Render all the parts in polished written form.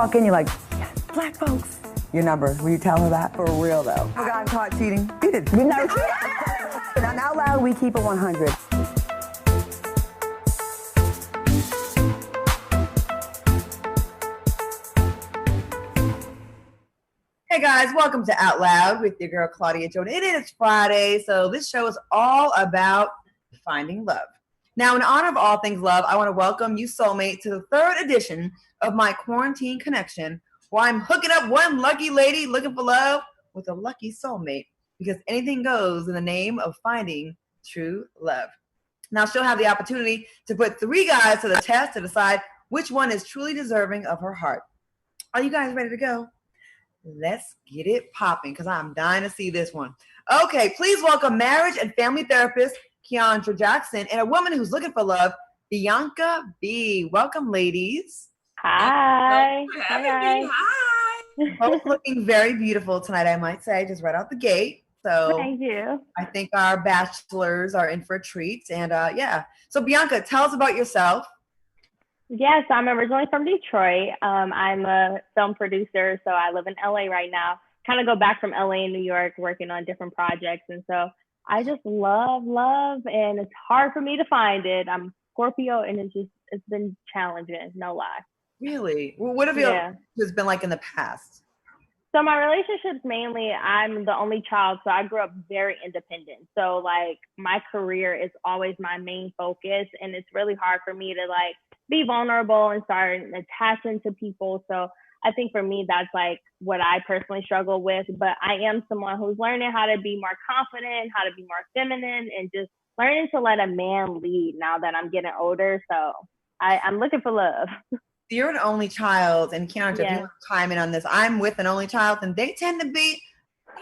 walk in, you're like, yes, black folks. Your number. Will you tell her that? For real, though. I got caught cheating. You did. You never cheated. And out loud, we keep it 100. Hey guys, welcome to Out Loud with your girl Claudia Joan. It is Friday, so this show is all about finding love. Now, in honor of all things love, I want to welcome you, soulmate, to the third edition of my quarantine connection, where I'm hooking up one lucky lady looking for love with a lucky soulmate, because anything goes in the name of finding true love. Now, she'll have the opportunity to put 3 guys to the test to decide which one is truly deserving of her heart. Are you guys ready to go? Let's get it popping, because I'm dying to see this one. Okay, please welcome marriage and family therapist Kiaundra Jackson and a woman who's looking for love, Bianca B. Welcome, ladies. Hi. Hi. Both looking very beautiful tonight, I might say, just right out the gate. So thank you. I think our bachelors are in for a treat. And yeah, so Bianca, tell us about yourself. Yes, I'm originally from Detroit. I'm a film producer, so I live in LA right now. Kind of go back from LA and New York, working on different projects. And so I just love, and it's hard for me to find it. I'm Scorpio, and it's been challenging, no lie. Really? Well, what have it's been like in the past? So my relationships, mainly, I'm the only child, so I grew up very independent. So like my career is always my main focus, and it's really hard for me to like be vulnerable and start attaching to people. So I think for me, that's like what I personally struggle with. But I am someone who's learning how to be more confident, how to be more feminine, and just learning to let a man lead now that I'm getting older. So I'm looking for love. You're an only child, and Kiaundra, if you want to chime in on this, I'm with an only child, and they tend to be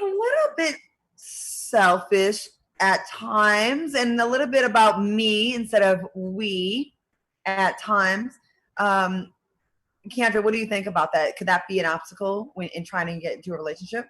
a little bit selfish at times, and a little bit about me instead of we at times. Kiaundra, what do you think about that? Could that be an obstacle in trying to get into a relationship?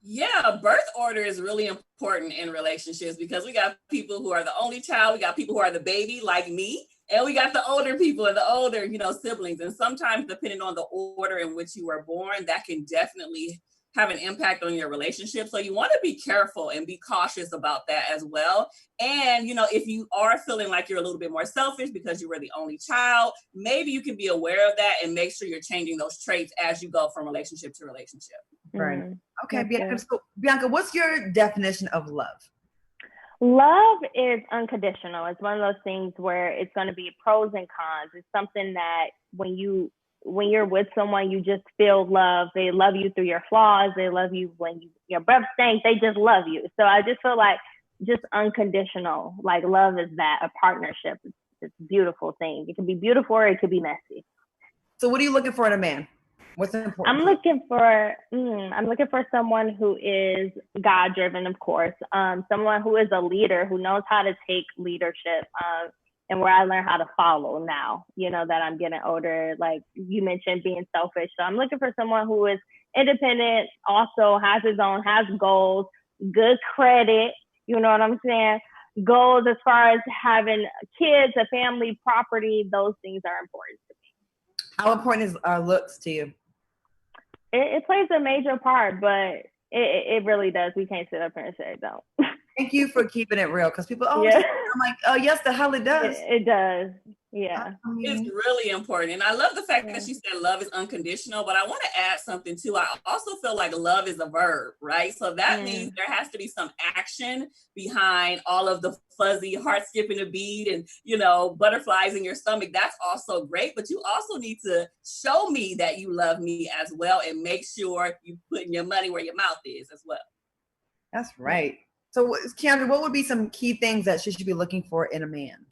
Yeah, birth order is really important in relationships, because we got people who are the only child, we got people who are the baby like me, and we got the older people and the older, siblings. And sometimes depending on the order in which you were born, that can definitely have an impact on your relationship. So you want to be careful and be cautious about that as well. And, if you are feeling like you're a little bit more selfish because you were the only child, maybe you can be aware of that and make sure you're changing those traits as you go from relationship to relationship. Right. Okay, Bianca. So, Bianca, what's your definition of love? Love is unconditional. It's one of those things where it's going to be pros and cons. It's something that when you're with someone, you just feel love. They love you through your flaws. They love you when your breath stinks. They just love you. So I just feel like just unconditional. Like love is that, a partnership. It's a beautiful thing. It can be beautiful or it could be messy. So what are you looking for in a man? What's important? I'm looking for someone who is God-driven, of course. Someone who is a leader, who knows how to take leadership. And where I learn how to follow now, that I'm getting older. Like you mentioned, being selfish. So I'm looking for someone who is independent, also has goals, good credit. You know what I'm saying? Goals as far as having kids, a family, property. Those things are important to me. How important is looks to you? It plays a major part, but it really does. We can't sit up here and say it don't. Thank you for keeping it real, because people, I'm like, oh, yes, the hell it does. It does. Yeah. It's really important. And I love the fact that you said love is unconditional, but I want to add something too. I also feel like love is a verb, right? So that means there has to be some action behind all of the fuzzy heart skipping a beat and, butterflies in your stomach. That's also great. But you also need to show me that you love me as well, and make sure you putting your money where your mouth is as well. That's right. So, Kiaundra, what would be some key things that she should be looking for in a man?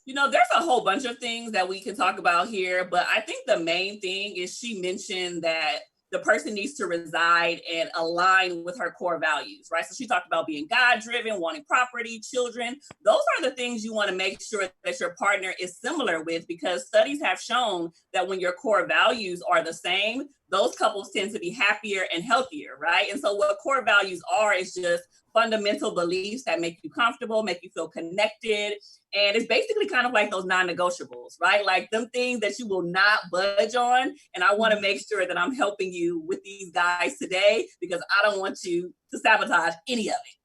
There's a whole bunch of things that we can talk about here, but I think the main thing is she mentioned that the person needs to reside and align with her core values, right? So she talked about being God-driven, wanting property, children. Those are the things you want to make sure that your partner is similar with, because studies have shown that when your core values are the same, those couples tend to be happier and healthier, right? And so what core values are is just fundamental beliefs that make you comfortable, make you feel connected. And it's basically kind of like those non-negotiables, right? Like them things that you will not budge on. And I want to make sure that I'm helping you with these guys today because I don't want you to sabotage any of it.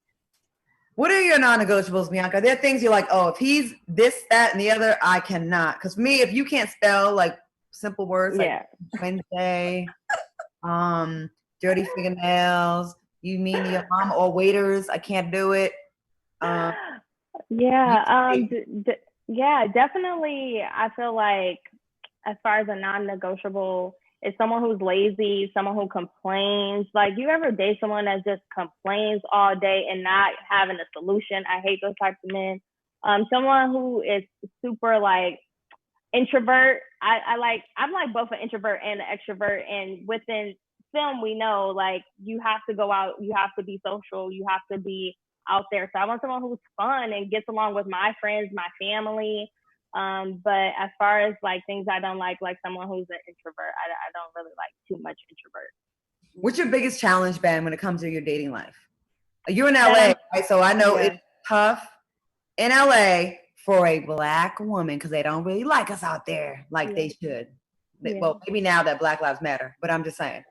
What are your non-negotiables, Bianca? There are things you're like, oh, if he's this, that, and the other, I cannot. Because for me, if you can't spell like simple words like Wednesday, dirty fingernails, you mean your mom or waiters, I can't do it. Definitely. I feel like as far as a non-negotiable, it's someone who's lazy, someone who complains. Like, you ever date someone that just complains all day and not having a solution? I hate those types of men. Someone who is super like introvert. I'm like both an introvert and an extrovert. And within film, we know like you have to go out, you have to be social, you have to be out there. So I want someone who's fun and gets along with my friends, my family. But as far as like things I don't like someone who's an introvert, I don't really like too much introvert. What's your biggest challenge, Ben, when it comes to your dating life? You're in LA, right? So I know it's tough in LA for a Black woman because they don't really like us out there like they should. Well, maybe now that Black Lives Matter, but I'm just saying.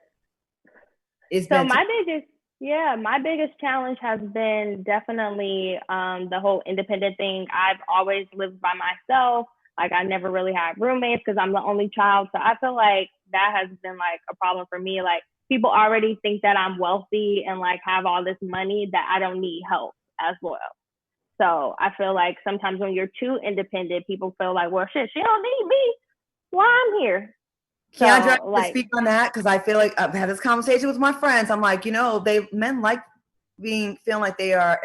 My biggest challenge has been definitely the whole independent thing. I've always lived by myself. Like, I never really had roommates because I'm the only child. So I feel like that has been like a problem for me. Like, people already think that I'm wealthy and like have all this money that I don't need help as well. So I feel like sometimes when you're too independent, people feel like, well, shit, she don't need me. Well, I'm here. Kiaundra, to speak on that, because I feel like I've had this conversation with my friends. I'm like, men like feeling like they are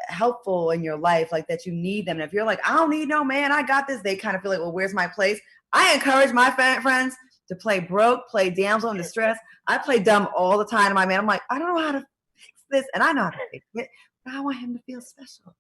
helpful in your life, like that you need them. And if you're like, I don't need no man, I got this, they kind of feel like, well, where's my place? I encourage my friends to play broke, play damsel in distress. I play dumb all the time to my man. I'm like, I don't know how to fix this, and I know how to fix it, but I want him to feel special.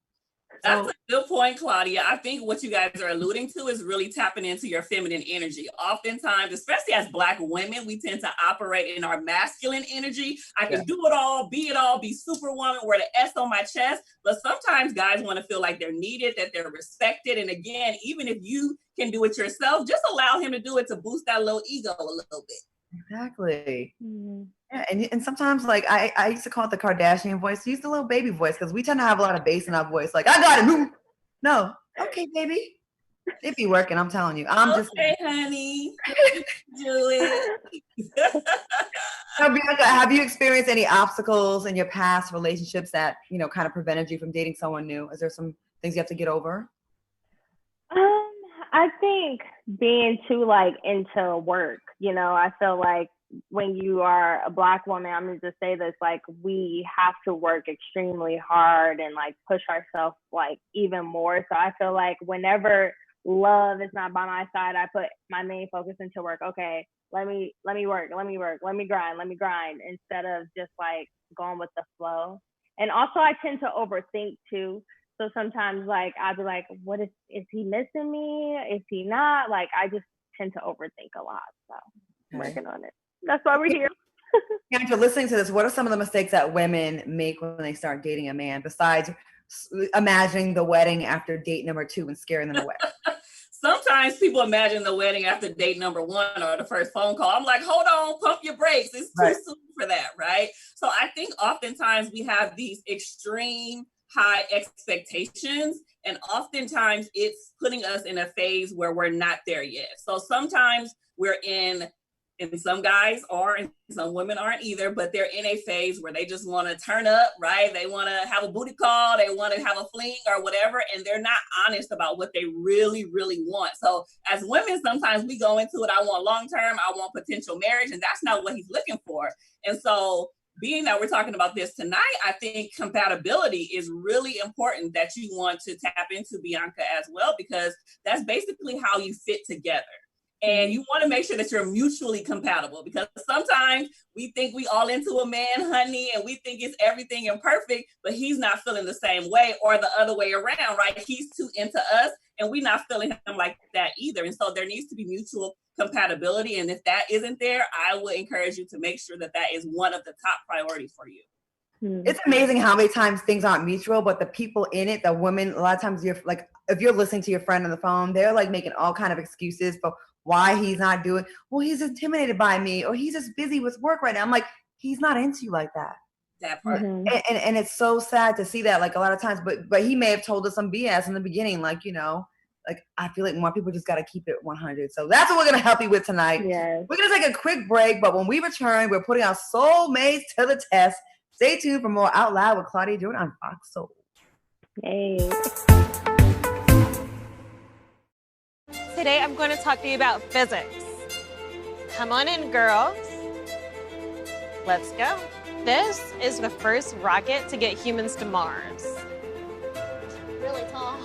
That's a good point, Claudia. I think what you guys are alluding to is really tapping into your feminine energy. Oftentimes, especially as Black women, we tend to operate in our masculine energy. I can do it all, be superwoman, wear the S on my chest. But sometimes guys want to feel like they're needed, that they're respected. And again, even if you can do it yourself, just allow him to do it to boost that little ego a little bit. Exactly. Mm-hmm. Yeah, and sometimes like I used to call it the Kardashian voice. Use the little baby voice because we tend to have a lot of bass in our voice. Like, I got it. No, okay, baby. It be working. I'm telling you. Okay, honey. Do it. So, Bianca, have you experienced any obstacles in your past relationships that kind of prevented you from dating someone new? Is there some things you have to get over? I think being too like into work. I feel like when you are a Black woman, I'm going to just say this, like, we have to work extremely hard and like push ourselves like even more. So I feel like whenever love is not by my side, I put my main focus into work. Okay, let me work, let me grind instead of just like going with the flow. And also I tend to overthink too. So sometimes like I'll be like, what is he missing me? Is he not? Like, I just tend to overthink a lot. So I'm working on it. That's why we're here. After listening to this, what are some of the mistakes that women make when they start dating a man, besides imagining the wedding after date number 2 and scaring them away? Sometimes people imagine the wedding after date number 1 or the first phone call. I'm like, hold on, pump your brakes. It's too soon for that, right? So I think oftentimes we have these extreme high expectations, and oftentimes it's putting us in a phase where we're not there yet. So sometimes we're in some guys are, and some women aren't either, but they're in a phase where they just want to turn up, right? They want to have a booty call, they want to have a fling or whatever, and they're not honest about what they really, really want. So as women, sometimes we go into it, I want long-term, I want potential marriage, and that's not what he's looking for. And so being that we're talking about this tonight, I think compatibility is really important that you want to tap into, Bianca, as well, because that's basically how you fit together. And you want to make sure that you're mutually compatible, because sometimes we think we all into a man, honey, and we think it's everything and perfect, but he's not feeling the same way, or the other way around, right? He's too into us and we're not feeling him like that either. And so there needs to be mutual compatibility. And if that isn't there, I would encourage you to make sure that that is one of the top priorities for you. It's amazing how many times things aren't mutual, but the people in it, the women, a lot of times you're like, if you're listening to your friend on the phone, they're like making all kind of excuses for why he's not doing, well, he's intimidated by me, or he's just busy with work right now. I'm like, he's not into you like that. That part. And it's so sad to see that, like, a lot of times, but he may have told us some BS in the beginning, like, you know, like, I feel like more people just got to keep it 100. So that's what we're going to help you with tonight. Yes. We're going to take a quick break, but when we return, we're putting our soulmates to the test. Stay tuned for more Out Loud with Claudia Jordan on Fox Soul. Hey. Today I'm going to talk to you about physics. Come on in, girls. Let's go. This is the first rocket to get humans to Mars. Really tall.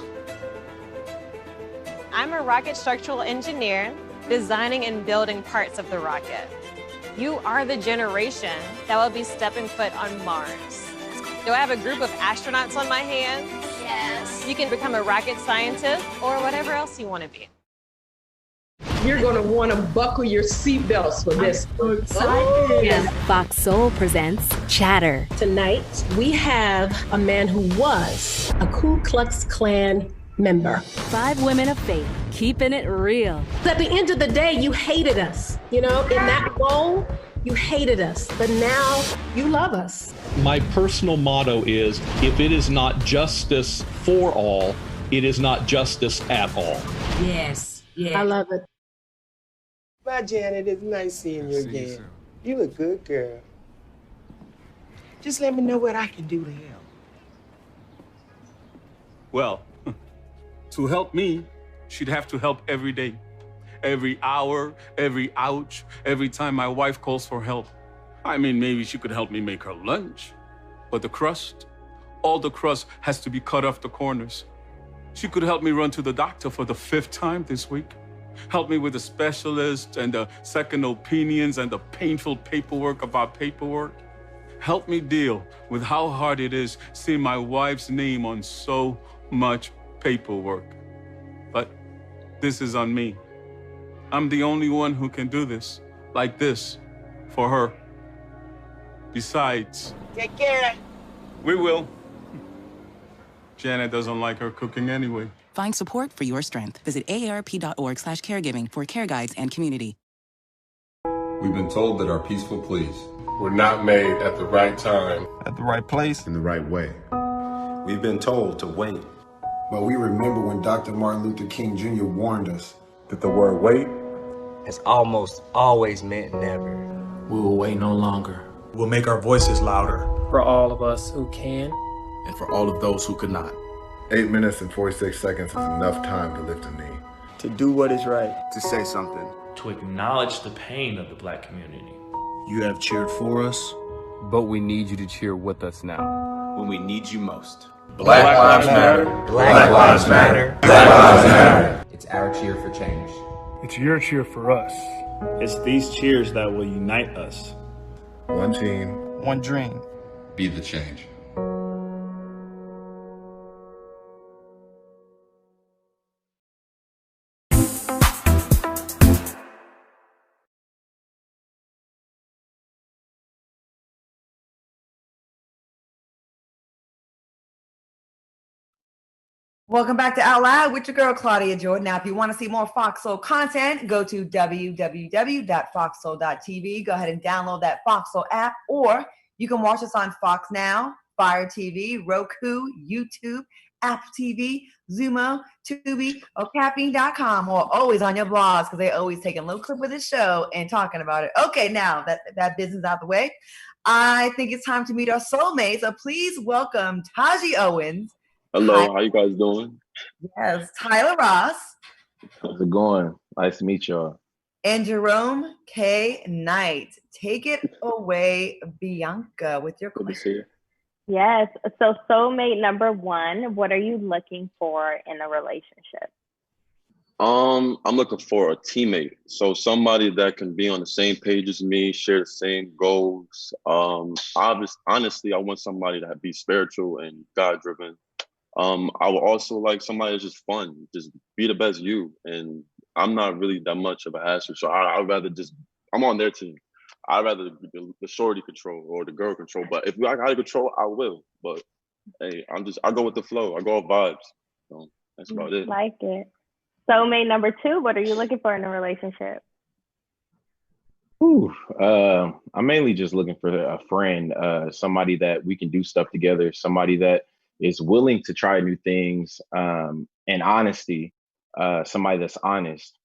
I'm a rocket structural engineer, designing and building parts of the rocket. You are the generation that will be stepping foot on Mars. Do I have a group of astronauts on my hands? Yes. You can become a rocket scientist or whatever else you want to be. You're going to want to buckle your seatbelts for this. I'm so excited. Fox Soul presents Chatter. Tonight, we have a man who was a Ku Klux Klan member. 5 women of faith, keeping it real. At the end of the day, you hated us. You know, in that role, you hated us. But now you love us. My personal motto is, if it is not justice for all, it is not justice at all. Yes. I love it. Bye, Janet. It's nice seeing you again. You look good, girl. Just let me know what I can do to help. Well, to help me, she'd have to help every day. Every hour, every ouch, every time my wife calls for help. I mean, maybe she could help me make her lunch. But the crust, all the crust has to be cut off the corners. She could help me run to the doctor for the 5th time this week. Help me with the specialist and the second opinions and the painful paperwork of our paperwork. Help me deal with how hard it is seeing my wife's name on so much paperwork. But this is on me. I'm the only one who can do this, like this, for her. Besides, Take care. we will. Janet doesn't like her cooking anyway. Find support for your strength. Visit aarp.org/caregiving for care guides and community. We've been told that our peaceful pleas were not made at the right time, at the right place, in the right way. We've been told to wait. But we remember when Dr. Martin Luther King Jr. warned us that the word wait has almost always meant never. We will wait no longer. We'll make our voices louder. For all of us who can, and for all of those who could not. 8 minutes and 46 seconds is enough time to lift a knee. To do what is right. To say something. To acknowledge the pain of the Black community. You have cheered for us, but we need you to cheer with us now, when we need you most. Black Lives Matter. Black Lives Matter. Black Lives Matter. It's our cheer for change. It's your cheer for us. It's these cheers that will unite us. One team. One dream. Be the change. Welcome back to Out Loud with your girl, Claudia Jordan. Now, if you want to see more Fox Soul content, go to www.foxsoul.tv. Go ahead and download that Fox Soul app, or you can watch us on Fox Now, Fire TV, Roku, YouTube, Apple TV, Zumo, Tubi, or caffeine.com, or always on your blogs, because they're always taking a little clip of this show and talking about it. Okay, now that business out the way, I think it's time to meet our soulmates. So please welcome Taji Owens. Hello, how you guys doing? Yes, Tyler Ross. How's it going? Nice to meet y'all. And Jerome K. Knight. Take it away, Bianca, with your question. Good to see you. Yes. So soulmate number 1, what are you looking for in a relationship? I'm looking for a teammate. So somebody that can be on the same page as me, share the same goals. Honestly, I want somebody that be spiritual and God driven. I would also like somebody that's just fun, just be the best you. And I'm not really that much of an asshole, so I'd rather I'm on their team. I'd rather the shorty control or the girl control. But if I got to control, I will. But hey, I go with the flow. I go with vibes. So that's about it. Like it. Soulmate number 2, what are you looking for in a relationship? I'm mainly just looking for a friend, somebody that we can do stuff together, somebody that is willing to try new things, and honesty, somebody that's honest.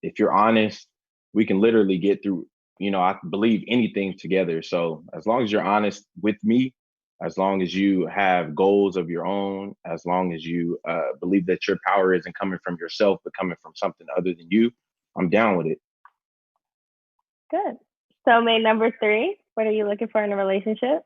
If you're honest, we can literally get through, I believe anything together. So as long as you're honest with me, as long as you have goals of your own, as long as you believe that your power isn't coming from yourself, but coming from something other than you, I'm down with it. Good. Soulmate number 3, what are you looking for in a relationship?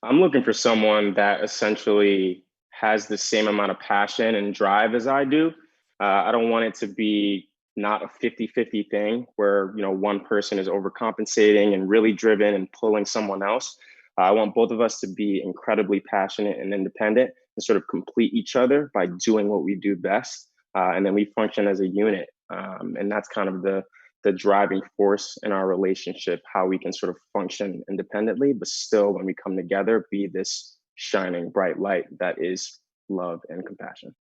I'm looking for someone that essentially has the same amount of passion and drive as I do. I don't want it to be not a 50-50 thing where, one person is overcompensating and really driven and pulling someone else. I want both of us to be incredibly passionate and independent and sort of complete each other by doing what we do best. And then we function as a unit. And that's kind of the driving force in our relationship, how we can sort of function independently, but still when we come together, be this shining bright light that is love and compassion.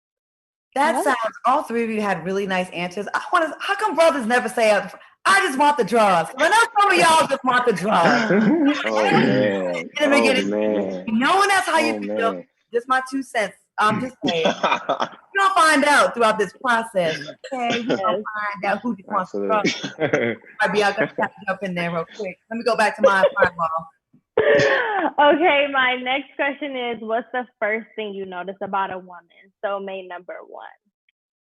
That sounds, all 3 of you had really nice answers. How come brothers never say, I just want the draws? I know some of y'all just want the draws. Man. Knowing that's how you feel, just my 2 cents. I'm just saying. We're going to find out throughout this process. Okay, we're going to find out who just wants the draws. Might be out there to jump in there real quick. Let me go back to my wall. Okay, my next question is, what's the first thing you notice about a woman? Soulmate number 1.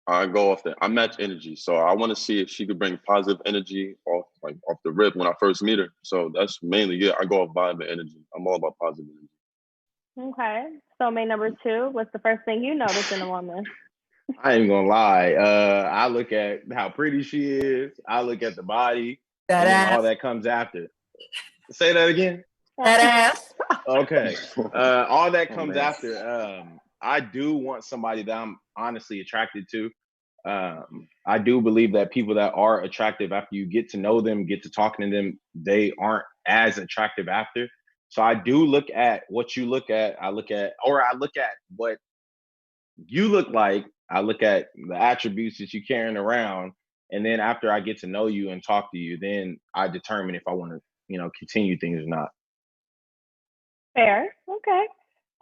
I go off I match energy. So I want to see if she could bring positive energy off the rip when I first meet her. So that's mainly it. I go off vibe and energy. I'm all about positive energy. Okay. Soulmate number 2, what's the first thing you notice in a woman? I ain't gonna lie. I look at how pretty she is. I look at the body. That ass. All that comes after. Say that again. That ass. Okay. All that comes after. I do want somebody that I'm honestly attracted to. I do believe that people that are attractive, after you get to know them, get to talking to them, they aren't as attractive after. So I do look at what you look at. I look at what you look like. I look at the attributes that you're carrying around. And then after I get to know you and talk to you, then I determine if I want to, continue things or not. Fair. Okay.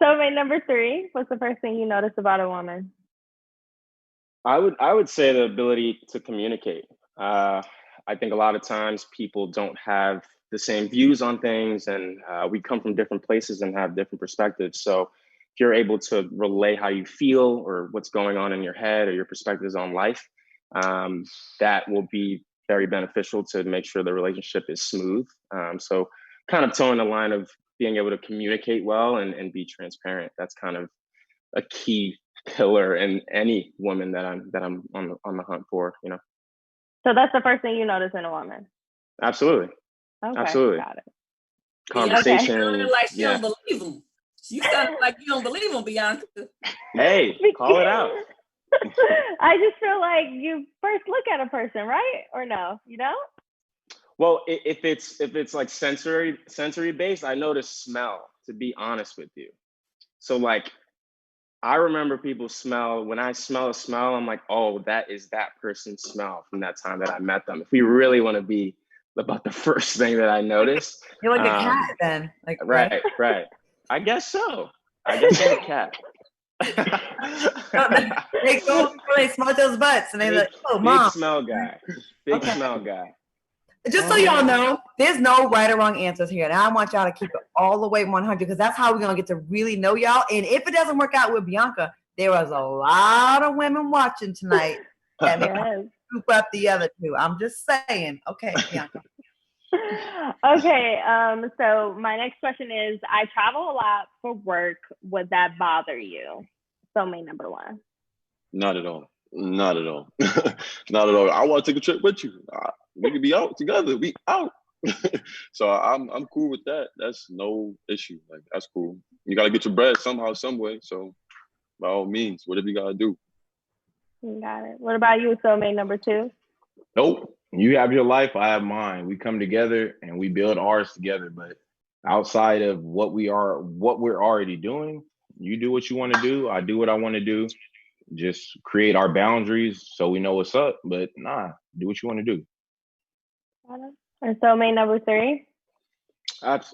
Soulmate number 3, what's the first thing you notice about a woman? I would say the ability to communicate. I think a lot of times people don't have the same views on things, and we come from different places and have different perspectives. So if you're able to relay how you feel or what's going on in your head or your perspectives on life, that will be very beneficial to make sure the relationship is smooth. So kind of towing the line of being able to communicate well and be transparent. That's kind of a key pillar in any woman that I'm on the hunt for, So that's the first thing you notice in a woman? Absolutely. Okay, absolutely. Got it. Conversation. Okay. Like you don't believe them. You sound like you don't believe them, Bianca. Hey, call it out. I just feel like you first look at a person, right? Or no, Well, if it's like sensory based, I notice smell, to be honest with you. So like, I remember people smell, when I smell a smell, I'm like, oh, that is that person's smell from that time that I met them. If we really want to be about the first thing that I noticed. You're like a cat then. Like Right. I guess so. I guess I'm a cat. They smell those butts and they're like, oh, mom. Big smell guy. Smell guy. Just so y'all know, there's no right or wrong answers here. And I want y'all to keep it all the way 100 because that's how we're going to get to really know y'all. And if it doesn't work out with Bianca, there was a lot of women watching tonight that may scoop up the other 2. I'm just saying. Okay, Bianca. Okay, so my next question is, I travel a lot for work. Would that bother you? Soulmate number 1. Not at all. Not at all. Not at all. I want to take a trip with you. We could be out together. We out. So I'm cool with that. That's no issue. Like, that's cool. You gotta get your bread somehow, some way. So by all means, whatever you gotta do. You got it. What about you, soulmate number 2? Nope. You have your life, I have mine. We come together and we build ours together. But outside of what we're already doing, you do what you want to do. I do what I want to do. Just create our boundaries so we know what's up. But do what you want to do. And soulmate number 3?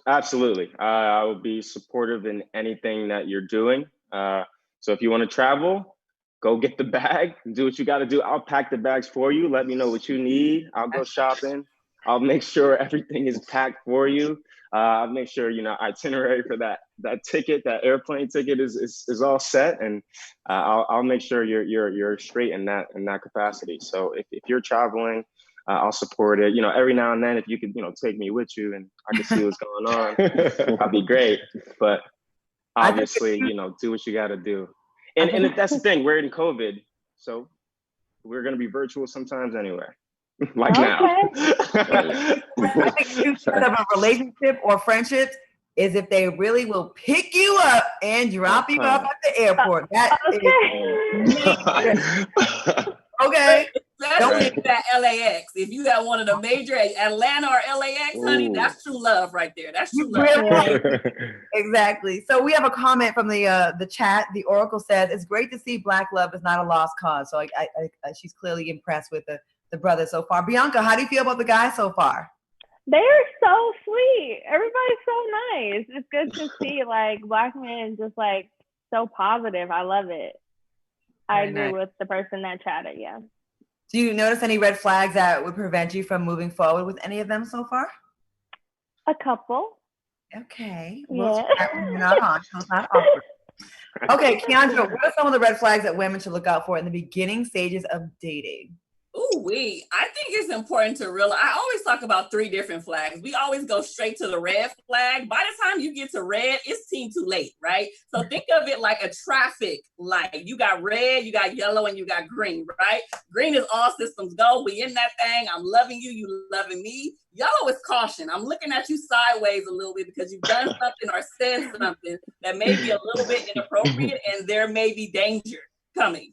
Absolutely. I would be supportive in anything that you're doing. So if you want to travel, go get the bag, do what you got to do. I'll pack the bags for you. Let me know what you need. I'll go shopping. I'll make sure everything is packed for you. I'll make sure, itinerary for that ticket, that airplane ticket is all set. And I'll make sure you're straight in that capacity. So if you're traveling, I'll support it. Every now and then, if you could, take me with you and I can see what's going on, that'd be great. But obviously, do what you got to do. And that's the thing, we're in COVID, so we're going to be virtual sometimes anyway. Now. I think the future of a relationship or friendships is if they really will pick you up and drop you off at the airport. That is okay. Especially that LAX. If you got one of the major Atlanta or LAX, honey, that's true love right there. That's true love. Exactly. So we have a comment from the chat. The Oracle says it's great to see Black love is not a lost cause. So she's clearly impressed with the brother so far. Bianca, how do you feel about the guy so far? They're so sweet. Everybody's so nice. It's good to see Black men just so positive. I love it. I agree with the person that chatted. Yeah. Do you notice any red flags that would prevent you from moving forward with any of them so far? A couple. Okay. Yeah. We're not on. So it's not awkward. Okay, Kiaundra, what are some of the red flags that women should look out for in the beginning stages of dating? I think it's important to realize, I always talk about 3 different flags. We always go straight to the red flag. By the time you get to red, it's too late, right? So think of it like a traffic light. You got red, you got yellow, and you got green, right? Green is all systems go. We in that thing. I'm loving you. You loving me. Yellow is caution. I'm looking at you sideways a little bit because you've done something or said something that may be a little bit inappropriate and there may be danger coming.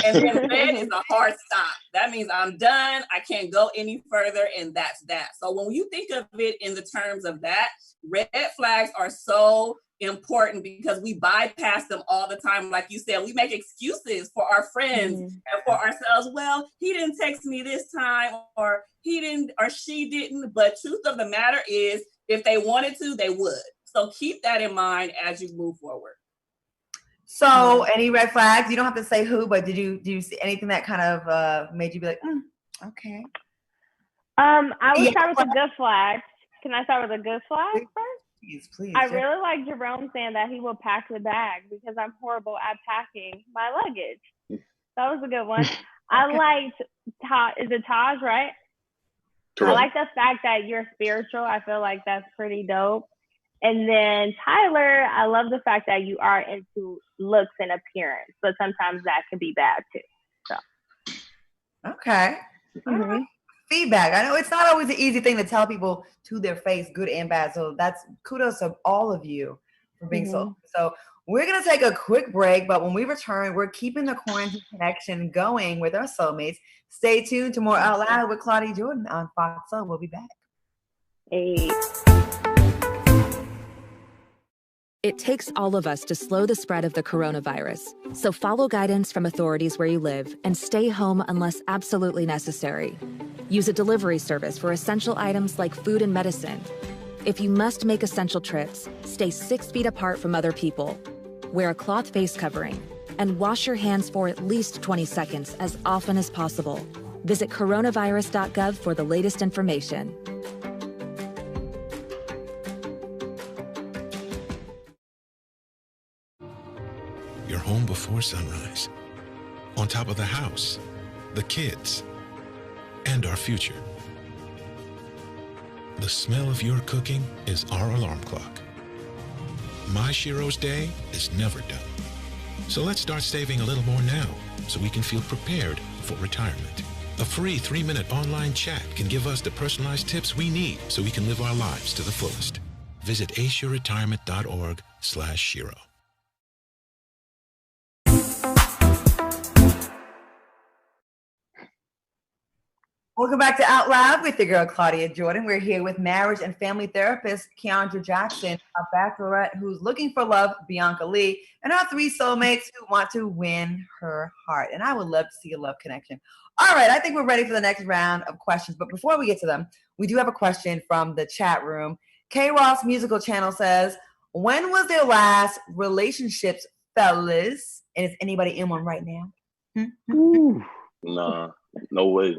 And then red is a hard stop. That means I'm done. I can't go any further, and that's that. So when you think of it in the terms of that, red flags are so important because we bypass them all the time. Like you said, we make excuses for our friends and for ourselves. Well, he didn't text me this time, or he didn't, or she didn't. But truth of the matter is, if they wanted to, they would. So keep that in mind as you move forward. So any red flags? You don't have to say who, but did you see anything that kind of made you be like, okay? I would start with a good flag. Can I start with a good flag first? Please. I really like Jerome saying that he will pack the bag because I'm horrible at packing my luggage. That was a good one. Okay. I liked is it Taj, right? Correct. I like the fact that you're spiritual. I feel like that's pretty dope. And then Tyler, I love the fact that you are into looks and appearance, but sometimes that can be bad too. So. Okay. Mm-hmm. Feedback. I know it's not always an easy thing to tell people to their face, good and bad. So that's kudos to all of you for being so. So we're going to take a quick break, but when we return, we're keeping the quarantine connection going with our soulmates. Stay tuned to more Out Loud with Claudia Jordan on Fox Soul. We'll be back. Hey. It takes all of us to slow the spread of the coronavirus. So follow guidance from authorities where you live and stay home unless absolutely necessary. Use a delivery service for essential items like food and medicine. If you must make essential trips, stay 6 feet apart from other people. Wear a cloth face covering and wash your hands for at least 20 seconds as often as possible. Visit Coronavirus.gov for the latest information. You're home before sunrise, on top of the house, the kids, and our future. The smell of your cooking is our alarm clock. My Shiro's day is never done. So let's start saving a little more now so we can feel prepared for retirement. A free 3-minute online chat can give us the personalized tips we need so we can live our lives to the fullest. Visit aceyourretirement.org/Shiro. Welcome back to Out Loud with your girl, Claudia Jordan. We're here with marriage and family therapist, Kiaundra Jackson, our bachelorette who's looking for love, Bianca Lee, and our 3 soulmates who want to win her heart. And I would love to see a love connection. All right, I think we're ready for the next round of questions. But before we get to them, we do have a question from the chat room. K-Ross Musical Channel says, when was their last relationships, fellas? And is anybody in one right now? Nah, no way.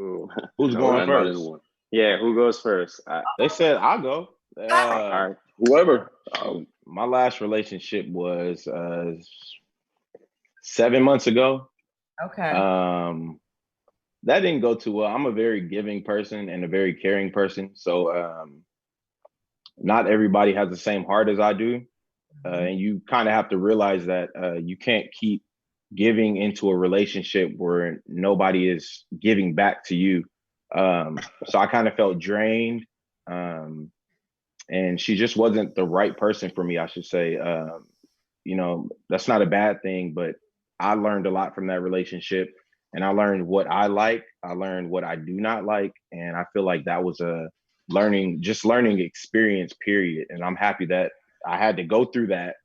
Who's going first? Yeah, who goes first? They said I'll go. All right, whoever. My last relationship was 7 months ago. Okay. That didn't go too well. I'm a very giving person and a very caring person. So not everybody has the same heart as I do. And you kind of have to realize that you can't keep giving into a relationship where nobody is giving back to you. So I kind of felt drained. And she just wasn't the right person for me, I should say. You know, that's not a bad thing, but I learned a lot from that relationship. And I learned what I like. I learned what I do not like. And I feel like that was a learning experience, period. And I'm happy that I had to go through that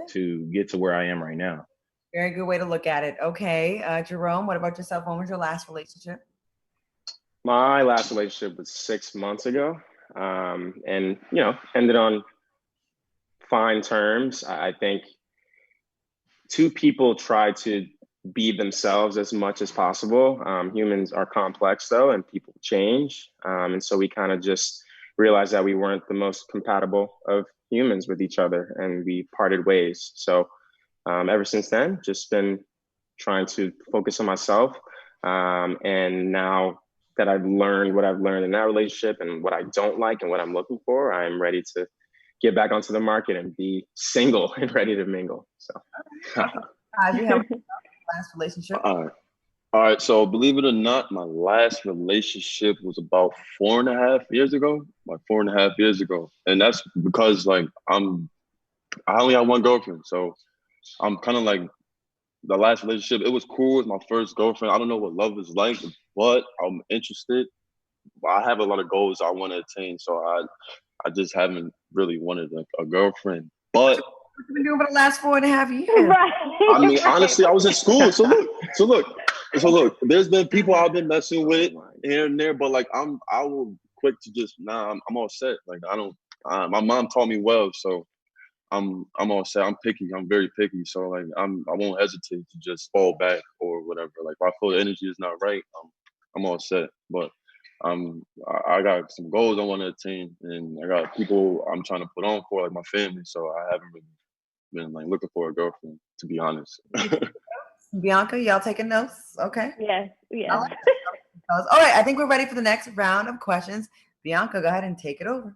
to get to where I am right now. Very good way to look at it. Okay. Jerome, what about yourself? When was your last relationship? My last relationship was 6 months ago. And, you know, ended on fine terms. I think 2 people try to be themselves as much as possible. Humans are complex though, and people change. And so we kind of just realized that we weren't the most compatible of humans with each other, and we parted ways. So ever since then, just been trying to focus on myself. And now that I've learned what I've learned in that relationship and what I don't like and what I'm looking for, I'm ready to get back onto the market and be single and ready to mingle. So you have last relationship? All right. So believe it or not, my last relationship was about 4.5 years ago. Like 4.5 years ago. And that's because like I only had one girlfriend. So I'm kind of like, the last relationship, it was cool. It was my first girlfriend. I don't know what love is like, but I'm interested. I have a lot of goals I want to attain. So I just haven't really wanted a girlfriend. But what you been doing for the last 4.5 years? Right. I mean, honestly, I was in school. So look, there's been people I've been messing with here and there, but like I will quick to just I'm all set. Like I don't. My mom taught me well, so I'm all set. I'm picky. I'm very picky. So like I won't hesitate to just fall back or whatever. Like if I feel the energy is not right, I'm all set. But I got some goals I want to attain, and I got people I'm trying to put on for, like my family. So I haven't really been like looking for a girlfriend, to be honest. Bianca, y'all taking notes? Okay. Yes. All right. I think we're ready for the next round of questions. Bianca, go ahead and take it over.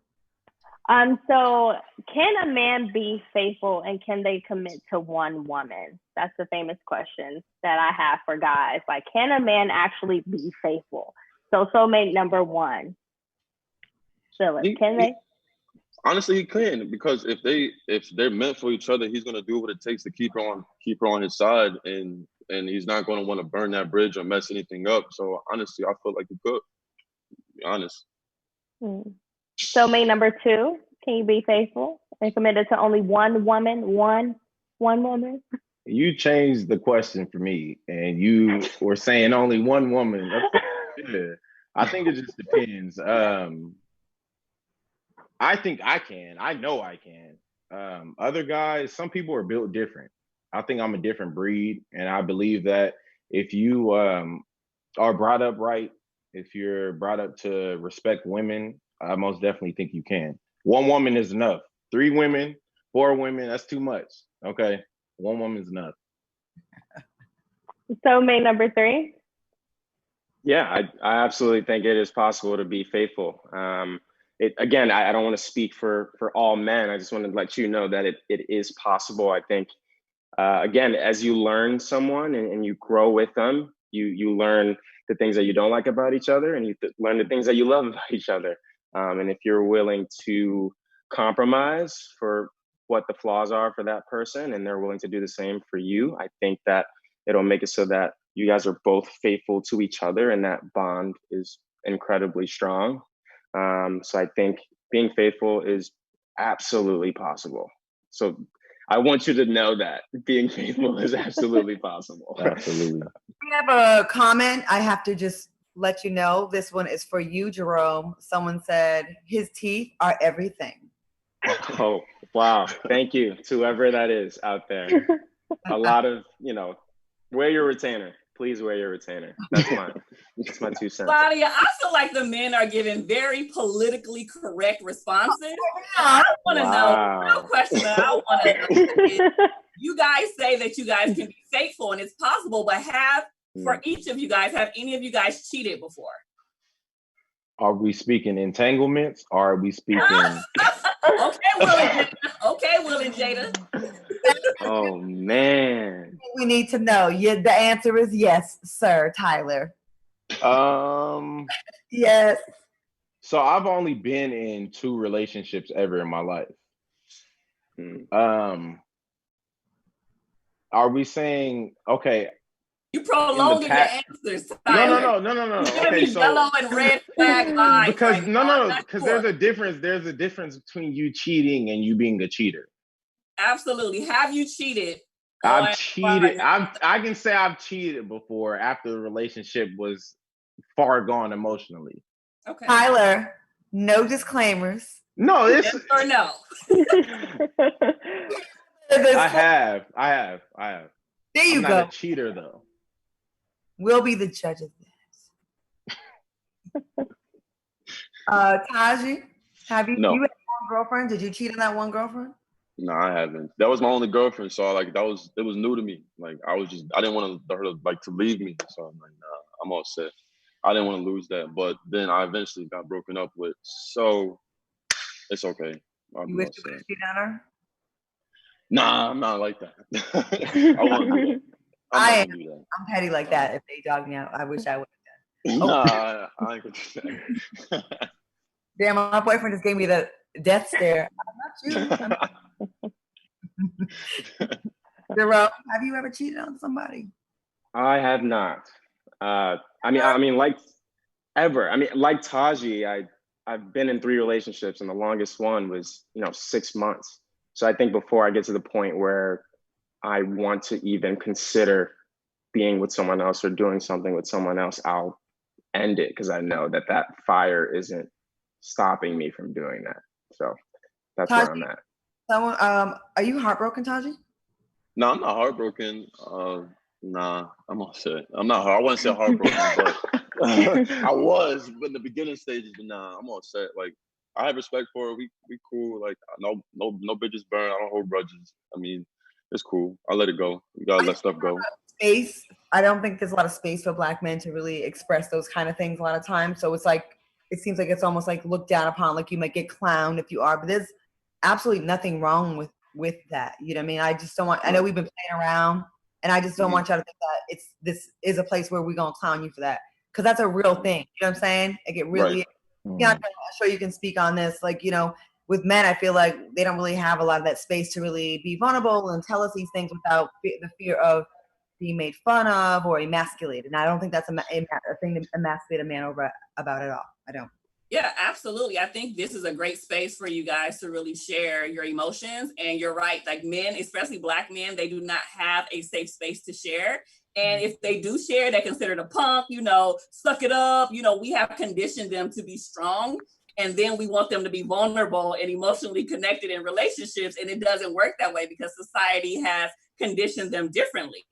So can a man be faithful, and can they commit to one woman? That's the famous question that I have for guys. Like, can a man actually be faithful? So soulmate number 1. Phyllis, can they? Honestly, he can, because if they're meant for each other, he's gonna do what it takes to keep her on his side, and he's not gonna want to burn that bridge or mess anything up. So honestly, I feel like he could. To be honest. Soulmate number 2, can you be faithful and committed to only one woman? One woman? You changed the question for me, and you were saying only one woman. Yeah, I think it just depends. I think I can. I know I can. Other guys, some people are built different. I think I'm a different breed, and I believe that if you are brought up right, if you're brought up to respect women, I most definitely think you can. One woman is enough. 3 women, 4 women, that's too much. Okay, one woman is enough. Soulmate number 3? Yeah, I absolutely think it is possible to be faithful. Again, I don't want to speak for all men. I just want to let you know that it is possible. I think again, as you learn someone and you grow with them, you learn the things that you don't like about each other, and you learn the things that you love about each other. And if you're willing to compromise for what the flaws are for that person, and they're willing to do the same for you, I think that it'll make it so that you guys are both faithful to each other, and that bond is incredibly strong. So I think being faithful is absolutely possible. So I want you to know that being faithful is absolutely possible. Absolutely. We have a comment. I have to just let you know. This one is for you, Jerome. Someone said his teeth are everything. Oh, wow. Thank you to whoever that is out there. A lot of, wear your retainer. Please wear your retainer. That's my 2 cents. Claudia, I feel like the men are giving very politically correct responses. I want to know, real question that I want to know is, you guys say that you guys can be faithful and it's possible, but for each of you guys, have any of you guys cheated before? Are we speaking entanglements or are we speaking? Okay, Will and Jada. Oh, man. We need to know. The answer is yes, sir, Tyler. Yes. So I've only been in 2 relationships ever in my life. Are we saying, okay? You prolonging your answers, Tyler. No. Okay, so yellow and red flag lines. Because because there's a difference. There's a difference between you cheating and you being a cheater. Absolutely. Have you cheated? I've cheated. I can say I've cheated before after the relationship was far gone emotionally. Okay. Tyler, no disclaimers. No, yes or no. I have. There you go. I'm not a cheater though. We'll be the judge of this. Taji, have you? No. You had one girlfriend? Did you cheat on that one girlfriend? No, I haven't. That was my only girlfriend, so it was new to me. Like I didn't want her to leave me, so I'm like, nah, I'm all set. I didn't want to lose that, but then I eventually got broken up with, so it's okay. You wish you would have cheated on her? Nah, I'm not like that. I want to do that. I'm petty like that. If they dog me out, I wish I would have done. Nah, I ain't gonna do that. Damn, my boyfriend just gave me the death stare. I'm not you. Jerome, have you ever cheated on somebody? I have not. I mean, like ever. I mean, like Taji, I've been in 3 relationships, and the longest one was 6 months. So I think before I get to the point where I want to even consider being with someone else or doing something with someone else, I'll end it because I know that fire isn't stopping me from doing that. So that's Taji, where I'm at. Are you heartbroken, Taji? No, I'm not heartbroken. Nah, I'm all set. I'm not. I wouldn't say heartbroken, but I was in the beginning stages. But nah, I'm all set. Like I have respect for her. We cool. Like no bridges burned. I don't hold grudges. I mean, it's cool. I let it go. You gotta let stuff go. Space. I don't think there's a lot of space for Black men to really express those kind of things a lot of times. So it seems like it's almost like looked down upon. Like you might get clowned if you are, but there's absolutely nothing wrong with that. You know what I mean? I just don't want. I know we've been playing around, and I just don't want y'all to think that this is a place where we're gonna clown you for that, because that's a real thing. You know what I'm saying? Like it really. Right. Yeah, I'm sure you can speak on this. Like, with men, I feel like they don't really have a lot of that space to really be vulnerable and tell us these things without the fear of being made fun of or emasculated. And I don't think that's a thing to emasculate a man over about at all. I don't. Yeah, absolutely. I think this is a great space for you guys to really share your emotions. And you're right, like men, especially Black men, they do not have a safe space to share. And if they do share, they're considered a punk, suck it up. We have conditioned them to be strong. And then we want them to be vulnerable and emotionally connected in relationships. And it doesn't work that way because society has conditioned them differently.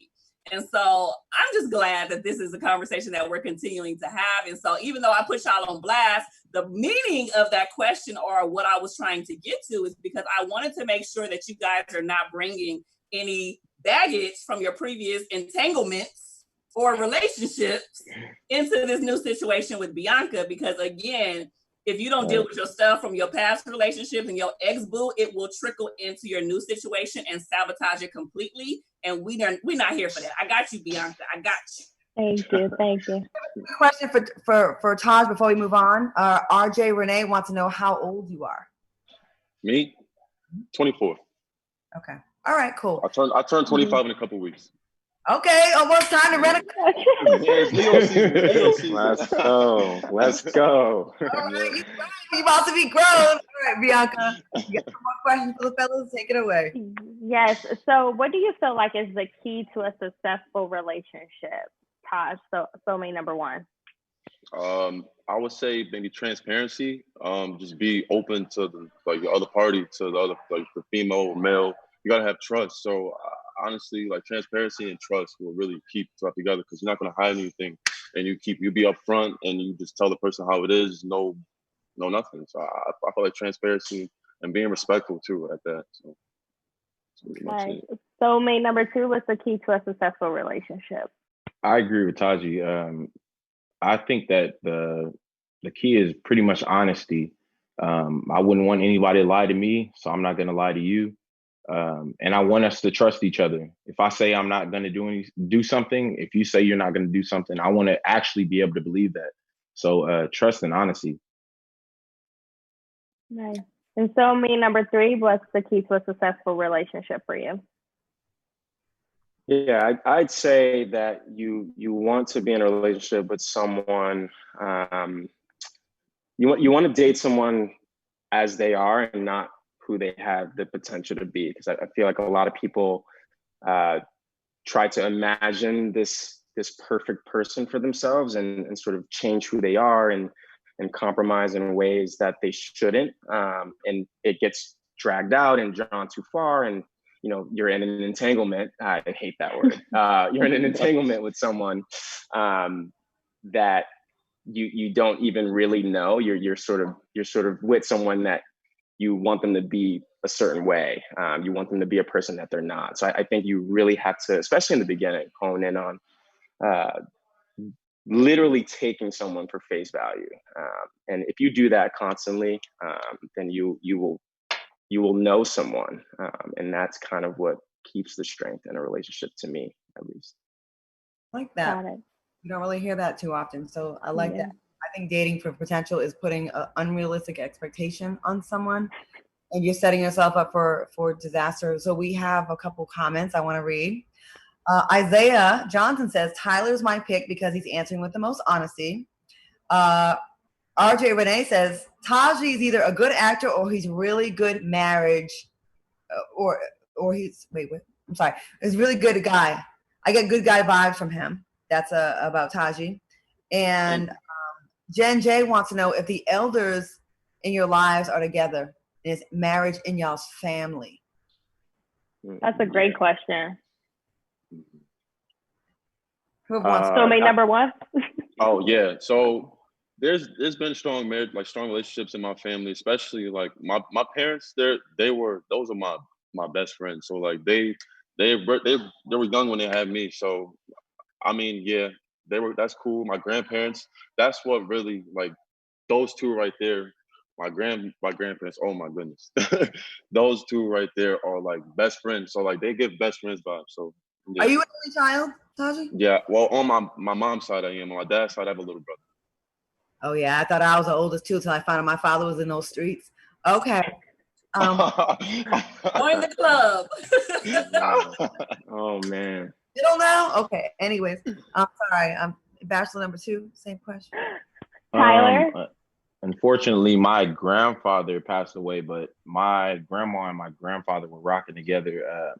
And so I'm just glad that this is a conversation that we're continuing to have. And so even though I put y'all on blast, the meaning of that question, or what I was trying to get to, is because I wanted to make sure that you guys are not bringing any baggage from your previous entanglements or relationships into this new situation with Bianca, because again, If you don't deal with your stuff from your past relationships and your ex-boo, it will trickle into your new situation and sabotage it completely. And we're not here for that. I got you, Bianca. I got you. Thank you. Thank you. Question for Taj before we move on. RJ Renee wants to know how old you are. Me? 24. Okay. All right, cool. I turned 25 in a couple weeks. Okay, almost time to rent a car. It's Leo season. Leo season. Let's go. Let's go. All right, you about to be grown. All right, Bianca, you got some more questions for the fellas? Take it away. Yes. So what do you feel like is the key to a successful relationship, Taj? Soulmate number one. I would say maybe transparency. Just be open to the other party, to the other, like the female or male. You gotta have trust. So honestly, like transparency and trust will really keep stuff together, because you're not gonna hide anything, and you be upfront and you just tell the person how it is. No nothing. So I feel like transparency and being respectful too at that. So okay. Soulmate number two, what's the key to a successful relationship? I agree with Taji. I think that the key is pretty much honesty. I wouldn't want anybody to lie to me, so I'm not going to lie to you. And I want us to trust each other. If I say I'm not going to do something, if you say you're not going to do something, I want to actually be able to believe that. So trust and honesty. Nice. And soulmate number three, what's the key to a successful relationship for you? Yeah, I'd say that you want to be in a relationship with someone. You want to date someone as they are and not who they have the potential to be. Because I feel like a lot of people try to imagine this perfect person for themselves and sort of change who they are and compromise in ways that they shouldn't. And it gets dragged out and drawn too far, and you're in an entanglement. I hate that word. You're in an entanglement with someone that you don't even really know. You're sort of with someone that you want them to be a certain way. You want them to be a person that they're not. So I think you really have to, especially in the beginning, hone in on literally taking someone for face value. And if you do that constantly, then you will know someone. And that's kind of what keeps the strength in a relationship, to me, at least. I like that. You don't really hear that too often. So I like that. I think dating for potential is putting an unrealistic expectation on someone, and you're setting yourself up for disaster. So we have a couple comments I want to read. Isaiah Johnson says, Tyler's my pick because he's answering with the most honesty. RJ Renee says, Taji is either a good actor or he's really good marriage, or he's, I'm sorry, he's a really good guy. I get good guy vibes from him. That's about Taji. And Jen J wants to know if the elders in your lives are together. Is marriage in y'all's family? That's a great question. Who wants soulmate number one? Oh yeah. So there's been strong marriage, like strong relationships in my family, especially like my parents. Those are my best friends. So like they were young when they had me. So I mean, yeah, that's cool. My grandparents, that's what really, like, those two right there, my grandparents, oh my goodness. Those two right there are like best friends. So like they give best friends vibes. So yeah. Are you an only child, Taji? Yeah, well, on my mom's side I am. On my dad's side I have a little brother. Oh yeah, I thought I was the oldest too until I found out my father was in those streets. Okay. Join the club. Oh man. Middle now? Okay. Anyways, I'm sorry. Bachelor number two, same question. Tyler? Unfortunately, my grandfather passed away, but my grandma and my grandfather were rocking together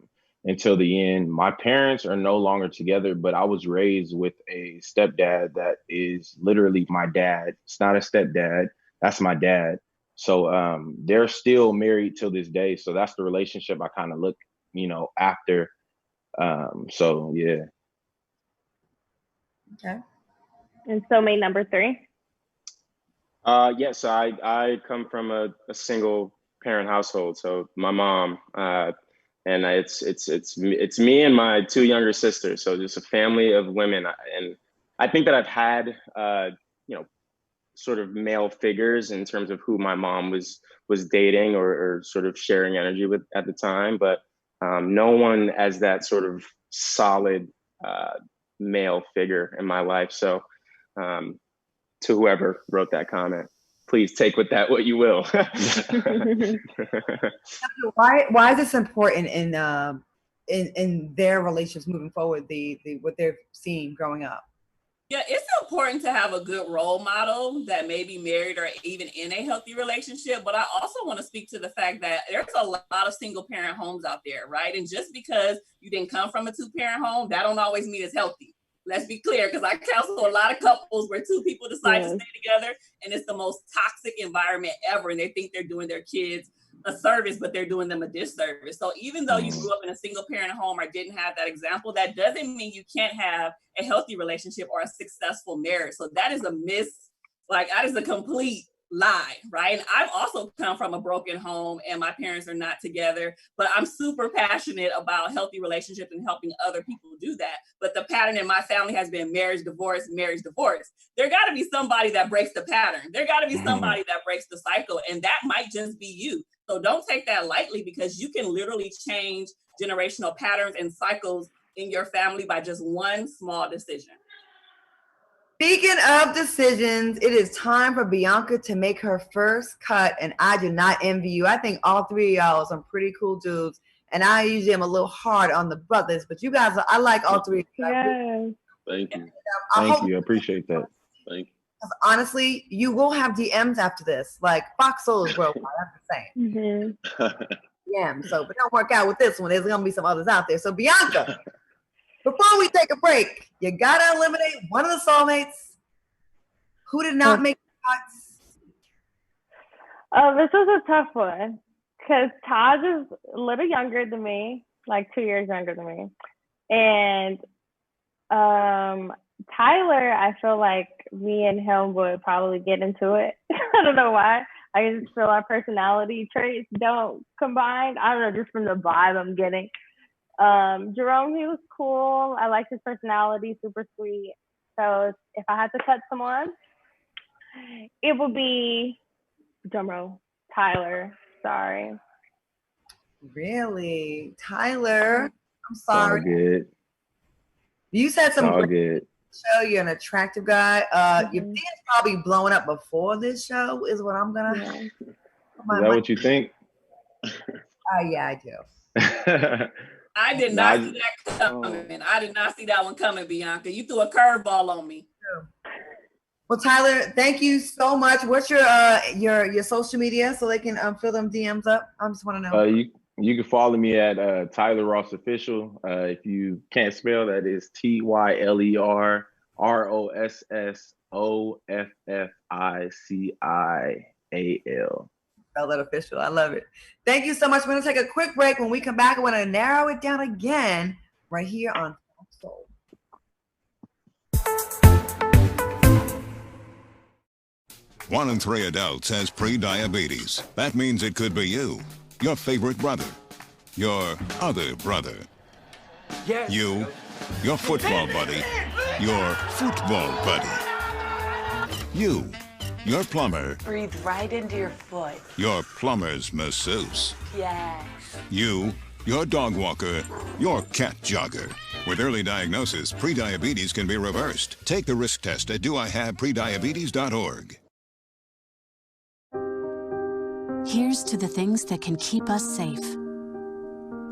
until the end. My parents are no longer together, but I was raised with a stepdad that is literally my dad. It's not a stepdad. That's my dad. So they're still married till this day. So that's the relationship I kind of look, after. So yeah. Okay. And soulmate number three? Yes, I come from a single parent household. So my mom, and it's me and my two younger sisters. So just a family of women. And I think that I've had, sort of male figures in terms of who my mom was dating or sort of sharing energy with at the time, but no one as that sort of solid male figure in my life. So to whoever wrote that comment, please take with that what you will. Why is this important in their relationships moving forward? The what they're seeing growing up. Yeah, it's important to have a good role model that may be married or even in a healthy relationship. But I also want to speak to the fact that there's a lot of single parent homes out there, right? And just because you didn't come from a 2-parent home, that don't always mean it's healthy. Let's be clear, because I counsel a lot of couples where 2 people decide to stay together and it's the most toxic environment ever. And they think they're doing their kids a service, but they're doing them a disservice. So even though you grew up in a single parent home or didn't have that example, that doesn't mean you can't have a healthy relationship or a successful marriage. So that is a that is a complete lie, right? And I've also come from a broken home and my parents are not together, but I'm super passionate about healthy relationships and helping other people do that. But the pattern in my family has been marriage, divorce, marriage, divorce. There got to be somebody that breaks the pattern. There got to be somebody that breaks the cycle, and that might just be you. So don't take that lightly, because you can literally change generational patterns and cycles in your family by just one small decision. Speaking of decisions, it is time for Bianca to make her first cut, and I do not envy you. I think all 3 of y'all are some pretty cool dudes, and I usually am a little hard on the brothers, but you guys, I like all 3 of you. Yes. Thank you. Thank you. I appreciate that. Thank you. Honestly, you will have DMs after this, like Fox Soul is worldwide. I'm just saying. Yeah. So, but don't work out with this one. There's gonna be some others out there. So, Bianca, before we take a break, you gotta eliminate one of the soulmates who did not make cuts. Oh, this was a tough one because Taj is a little younger than me, like 2 years younger than me, and Tyler, I feel like me and him would probably get into it. I don't know why. I just feel our personality traits don't combine. I don't know, just from the vibe I'm getting. Jerome, he was cool. I liked his personality, super sweet. So if I had to cut someone, it would be, drumroll, Tyler. Sorry. Really? Tyler? I'm sorry. All good. You said some all good. Show you're an attractive guy. Your thing is probably blowing up before this show is what I'm gonna. Is that what you think? Yeah, I do. I did not see that coming. I did not see that one coming, Bianca. You threw a curveball on me. Well, Tyler, thank you so much. What's your social media so they can fill them DMs up? I just want to know. You can follow me at Tyler Ross Official. If you can't spell, that is TylerRossofficial. Spell that official. I love it. Thank you so much. We're going to take a quick break. When we come back, I want to narrow it down again right here on Fox Soul. 1 in 3 adults has pre-diabetes. That means it could be you, your favorite brother, your other brother, you, your football buddy, your football buddy, you, your plumber. Breathe right into your foot. Your plumber's masseuse. Yes. You, your dog walker, your cat jogger. With early diagnosis, prediabetes can be reversed. Take the risk test at doihaveprediabetes.org. Here's to the things that can keep us safe.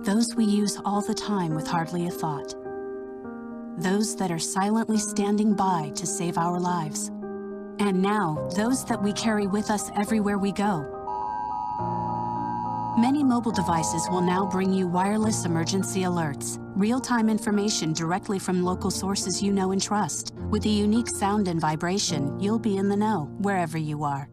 Those we use all the time with hardly a thought. Those that are silently standing by to save our lives. And now, those that we carry with us everywhere we go. Many mobile devices will now bring you wireless emergency alerts, real-time information directly from local sources you know and trust. With a unique sound and vibration, you'll be in the know wherever you are.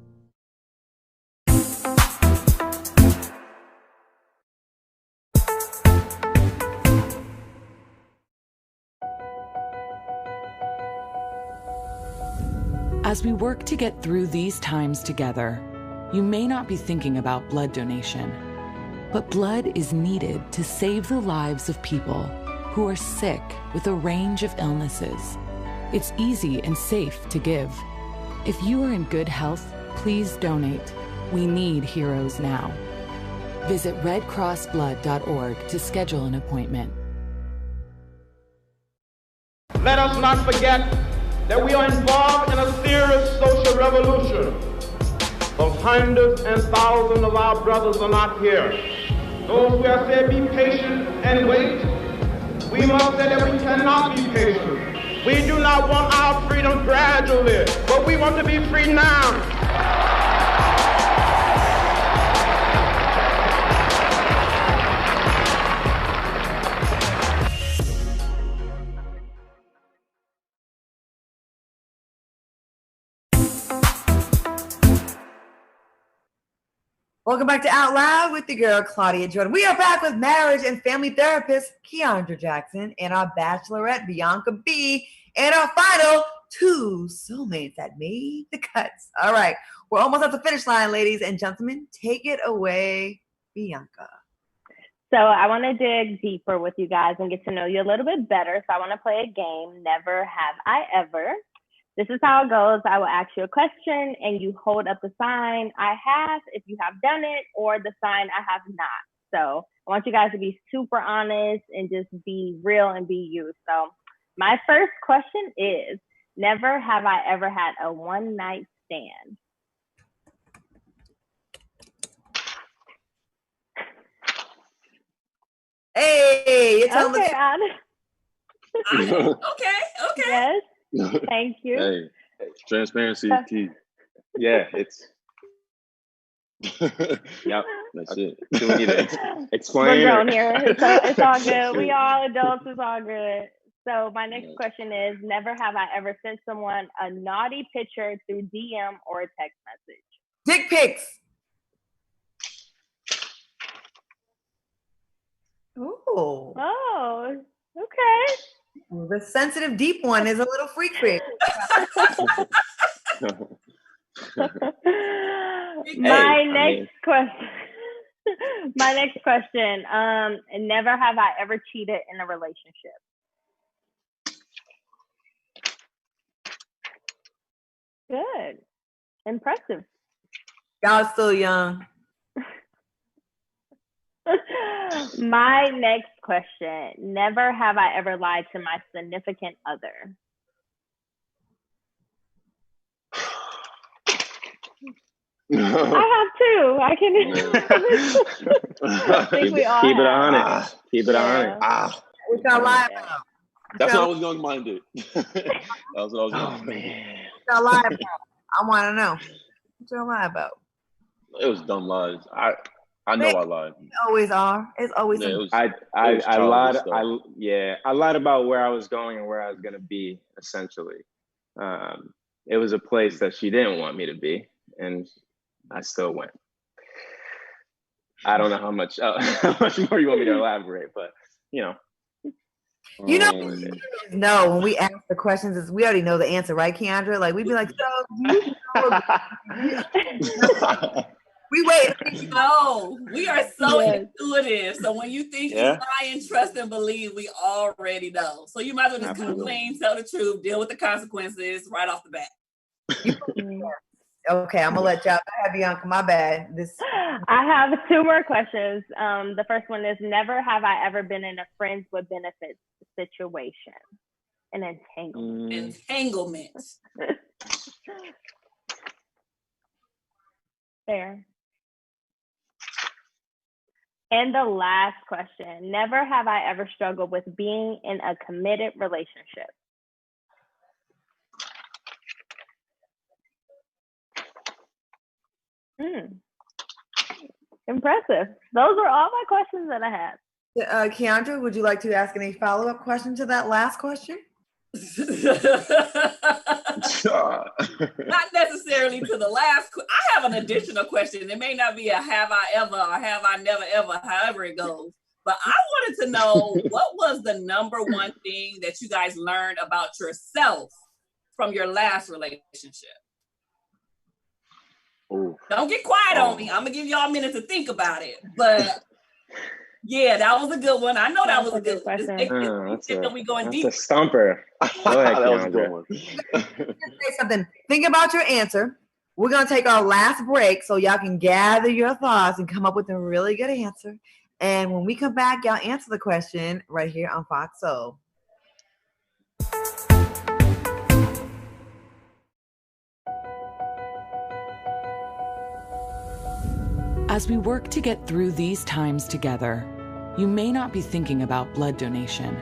As we work to get through these times together, you may not be thinking about blood donation, but blood is needed to save the lives of people who are sick with a range of illnesses. It's easy and safe to give. If you are in good health, please donate. We need heroes now. Visit redcrossblood.org to schedule an appointment. Let us not forget that we are involved in a serious social revolution. The hundreds and thousands of our brothers are not here. Those who have said be patient and wait, we must say that we cannot be patient. We do not want our freedom gradually, but we want to be free now. Welcome back to Out Loud with the girl, Claudia Jordan. We are back with marriage and family therapist, Kiaundra Jackson, and our bachelorette, Bianca B., and our final 2 soulmates that made the cuts. All right, we're almost at the finish line, ladies and gentlemen. Take it away, Bianca. So I want to dig deeper with you guys and get to know you a little bit better. So I want to play a game, Never Have I Ever. This is how it goes. I will ask you a question and you hold up the sign I have if you have done it, or the sign I have not. So I want you guys to be super honest and just be real and be you. So my first question is, never have I ever had a one-night stand. Hey, you're telling okay, the Okay. Yes. Thank you. Hey, transparency is key. Yeah, it's. Yep, that's it. Do we need to explain? We're grown here. It's all good. We all adults. It's all good. So my next question is, never have I ever sent someone a naughty picture through DM or a text message. Dick pics. Ooh. Oh, okay. The sensitive, deep one is a little freaky. My next question. Never have I ever cheated in a relationship. Good. Impressive. Y'all still young. My next question. Never have I ever lied to my significant other. I have two. I can. I think we all keep it have. on it. Keep it on it. What y'all lie about? That's what I was young minded. That was what I was young minded. What y'all lie about? I want to know. What y'all lie about? It was dumb lies. I know I lied. Always are. It's always. I lied. I lied about where I was going and where I was going to be. Essentially, it was a place that she didn't want me to be, and I still went. I don't know how much more you want me to elaborate, but you know. You know, no. When we ask the questions, is we already know the answer, right, Kiaundra? Like we'd be like, so you know, we wait. No, we are so intuitive. So when you think you lie and trust and believe, we already know. So you might as well just come clean, tell the truth, deal with the consequences right off the bat. Okay, I'm gonna let y'all have Bianca. My bad. I have two more questions. The first one is, never have I ever been in a friends with benefits situation. An entanglement. Entanglement. Fair. And the last question, never have I ever struggled with being in a committed relationship. Impressive. Those were all my questions that I had. Kiaundra, would you like to ask any follow-up question to that last question? Not necessarily to the last. I have an additional question. It may not be a have I ever or have I never ever, however it goes. But I wanted to know, what was the number one thing that you guys learned about yourself from your last relationship? Ooh. Don't get quiet on me. I'm gonna give y'all a minute to think about it. But Yeah, that was a good one. I know that was a good one. We going deep. That's a stumper. Go ahead, That was a Kiaundra. good one. Say something. Think about your answer. We're going to take our last break so y'all can gather your thoughts and come up with a really good answer. And when we come back, y'all answer the question right here on Fox Soul. As we work to get through these times together, you may not be thinking about blood donation,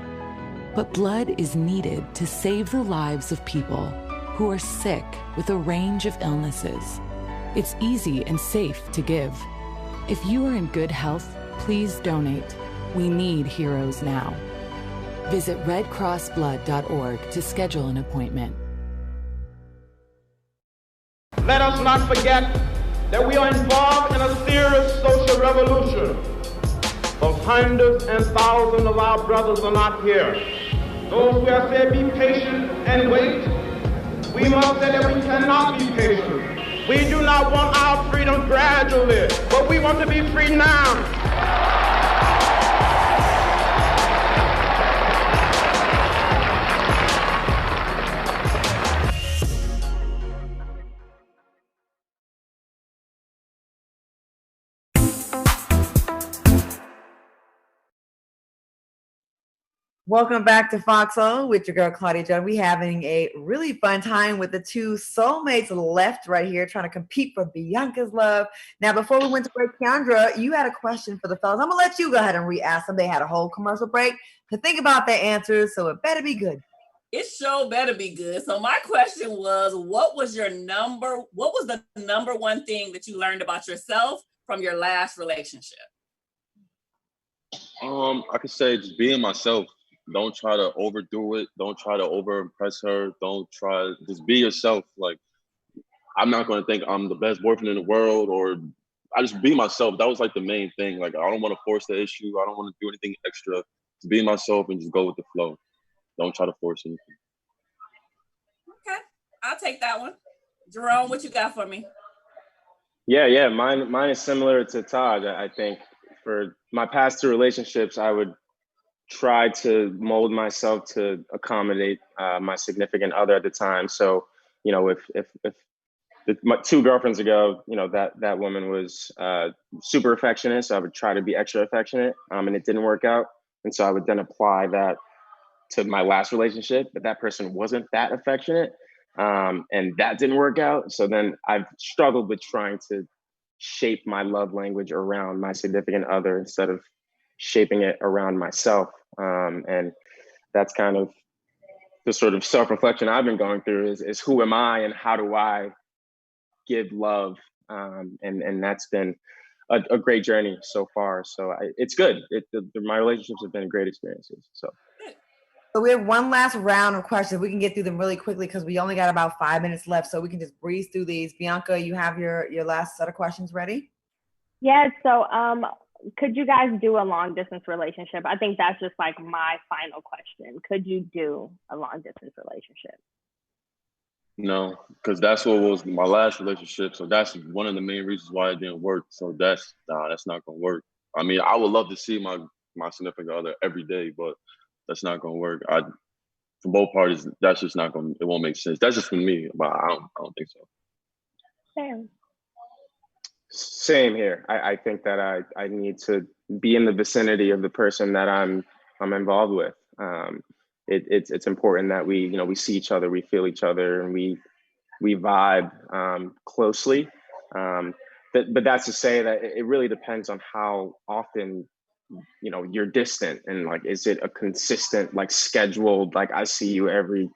but blood is needed to save the lives of people who are sick with a range of illnesses. It's easy and safe to give. If you are in good health, please donate. We need heroes now. Visit redcrossblood.org to schedule an appointment. Let us not forget that we are involved in a serious social revolution. Of hundreds and thousands of our brothers are not here. Those who have said be patient and wait, we must say that we cannot be patient. We do not want our freedom gradually, but we want to be free now. Welcome back to Fox Soul with your girl Claudia Jones. We're having a really fun time with the two soulmates left right here trying to compete for Bianca's love. Now, before we went to break, Kiaundra, you had a question for the fellas. I'm going to let you go ahead and re-ask them. They had a whole commercial break to think about their answers, so it better be good. It sure better be good. So my question was, what was the number one thing that you learned about yourself from your last relationship? I could say just being myself. Don't try to overdo it. Don't try to over impress her. Just be yourself. Like, I'm not going to think I'm the best boyfriend in the world, or I just be myself. That was like the main thing. Like, I don't want to force the issue. I don't want to do anything extra. Just be myself and just go with the flow. Don't try to force anything. Okay, I'll take that one. Jerome, what you got for me? Yeah. Mine is similar to Taj. I think for my past two relationships, I would try to mold myself to accommodate my significant other at the time. So, if my two girlfriends ago, that woman was super affectionate, so I would try to be extra affectionate, and it didn't work out. And so I would then apply that to my last relationship, but that person wasn't that affectionate, and that didn't work out. So then I've struggled with trying to shape my love language around my significant other instead of shaping it around myself. And that's kind of the sort of self-reflection I've been going through is who am I and how do I give love? And that's been a great journey so far. So it's good. My relationships have been great experiences. So we have one last round of questions. We can get through them really quickly because we only got about 5 minutes left. So we can just breeze through these. Bianca, you have your last set of questions ready? Yeah, so could you guys do a long distance relationship? I think that's just like my final question. Could you do a long distance relationship? No, because that's what was my last relationship. So that's one of the main reasons why it didn't work. So that's not gonna work. I mean, I would love to see my significant other every day, but that's not gonna work. For both parties, that's just not gonna. It won't make sense. That's just for me, but I don't think so. Same here. I think that I need to be in the vicinity of the person that I'm involved with. It's important that we see each other, we feel each other, and we vibe closely. But that's to say that it really depends on how often you're distant, and like, is it a consistent, like, scheduled, like, I see you every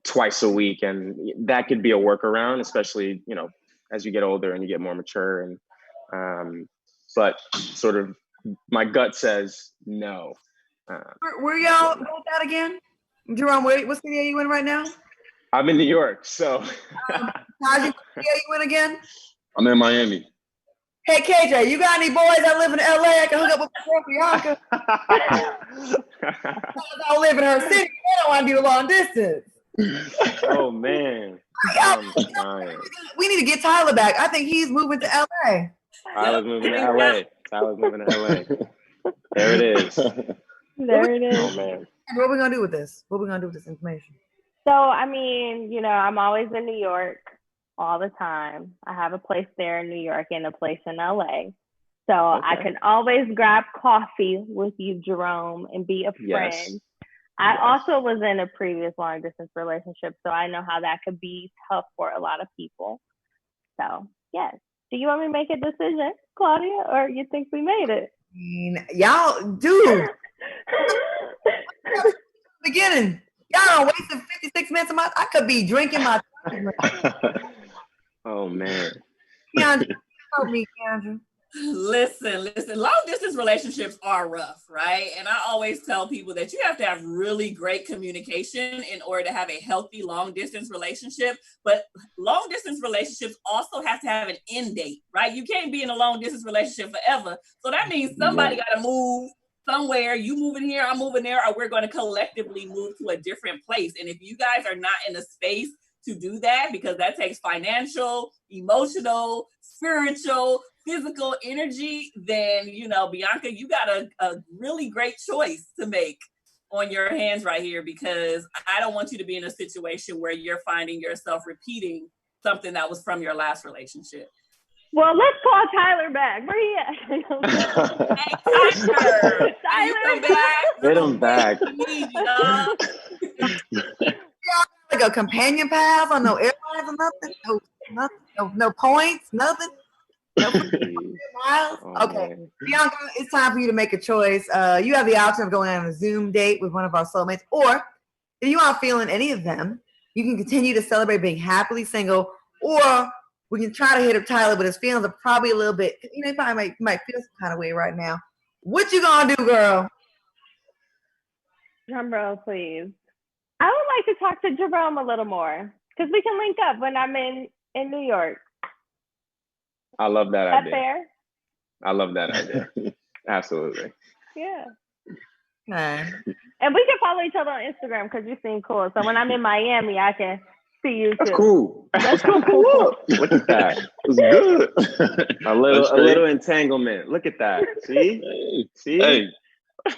twice a week, and that could be a workaround, especially as you get older and you get more mature. And but sort of my gut says no. Where y'all about that again? Jerome, what city are you in right now? I'm in New York, so. How's your city are you in again? I'm in Miami. Hey, KJ, you got any boys that live in LA I can hook up with my girl Bianca? I don't live in her city. They don't want to do a long distance. Oh, man. We need to get Tyler back. I think he's moving to LA. Tyler's moving to LA. There it is. There it is. Oh, man. And what are we going to do with this? What are we going to do with this information? So, I mean, you know, I'm always in New York all the time. I have a place there in New York and a place in LA. So I can always grab coffee with you, Jerome, and be a friend. Yes. I also was in a previous long distance relationship, so I know how that could be tough for a lot of people. So, yes. Do you want me to make a decision, Claudia, or you think we made it? I mean, y'all, dude. Beginning. Y'all wasted 56 minutes of my. I could be drinking my. Oh, man. Kiaundra, help me, Kiaundra. Listen, long distance relationships are rough, right? And I always tell people that you have to have really great communication in order to have a healthy long distance relationship. But long distance relationships also have to have an end date, right? You can't be in a long distance relationship forever. So that means somebody got to move somewhere. You moving here, I'm moving there, or we're going to collectively move to a different place. And if you guys are not in a space to do that, because that takes financial, emotional, spiritual, physical energy, then, you know, Bianca, you got a really great choice to make on your hands right here, because I don't want you to be in a situation where you're finding yourself repeating something that was from your last relationship. Well, let's call Tyler back. Where he at? Hey, Tyler! Tyler, Get him back. Like a companion pass on no airlines or nothing? No points, nothing? No miles? Okay. Bianca, it's time for you to make a choice. You have the option of going on a Zoom date with one of our soulmates, or if you aren't feeling any of them, you can continue to celebrate being happily single, or we can try to hit up Tyler, but his feelings are probably a little bit, you know, he probably might feel some kind of way right now. What you gonna do, girl? Drum roll, please. I would like to talk to Jerome a little more, because we can link up when I'm in New York. I love that Is idea. that fair? I love that idea. Absolutely. Yeah. Okay. And we can follow each other on Instagram because you seem cool. So when I'm in Miami, I can see you too. That's cool. That's cool. Look at that. It's good. A little entanglement. Look at that. See? See? Hey,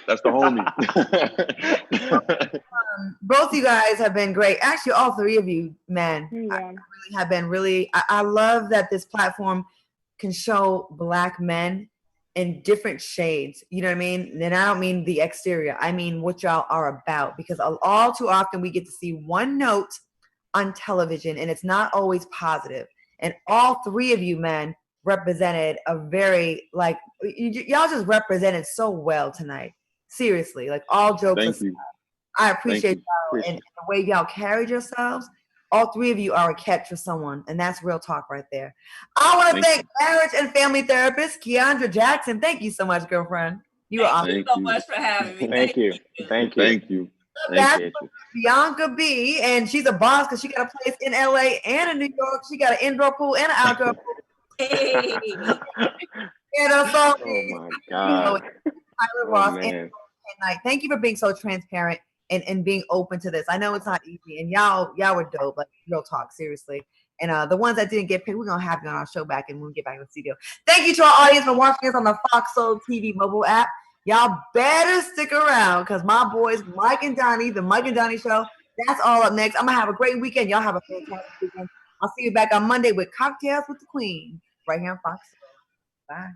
that's the homie. Both of you guys have been great. Actually, all three of you, man, really have been really. I love that this platform can show Black men in different shades. You know what I mean? And I don't mean the exterior. I mean what y'all are about. Because all too often we get to see one note on television, and it's not always positive. And all three of you, men, represented a very, like, y'all just represented so well tonight. Seriously, like, all jokes aside. I appreciate y'all and the way y'all carried yourselves. All three of you are a catch for someone, and that's real talk right there. I want to thank marriage and family therapist Kiaundra Jackson. Thank you so much, girlfriend. You are awesome. Thank you so much for having me. Thank you. Thank you. That's Bianca B, and she's a boss because she got a place in LA and in New York. She got an indoor pool and an outdoor pool. Hey. And oh my God. Tyler Ross and Night. Thank you for being so transparent and being open to this. I know it's not easy, and y'all were dope, like, real talk, seriously. And the ones that didn't get picked, we're gonna have you on our show back, and we'll get back in the studio. Thank you to our audience for watching us on the Fox Soul TV mobile app. Y'all better stick around, because my boys Mike and Donnie, the Mike and Donnie Show, that's all up next. I'm gonna have a great weekend. Y'all have a fantastic weekend. I'll see you back on Monday with Cocktails with the Queen right here on Fox. Bye.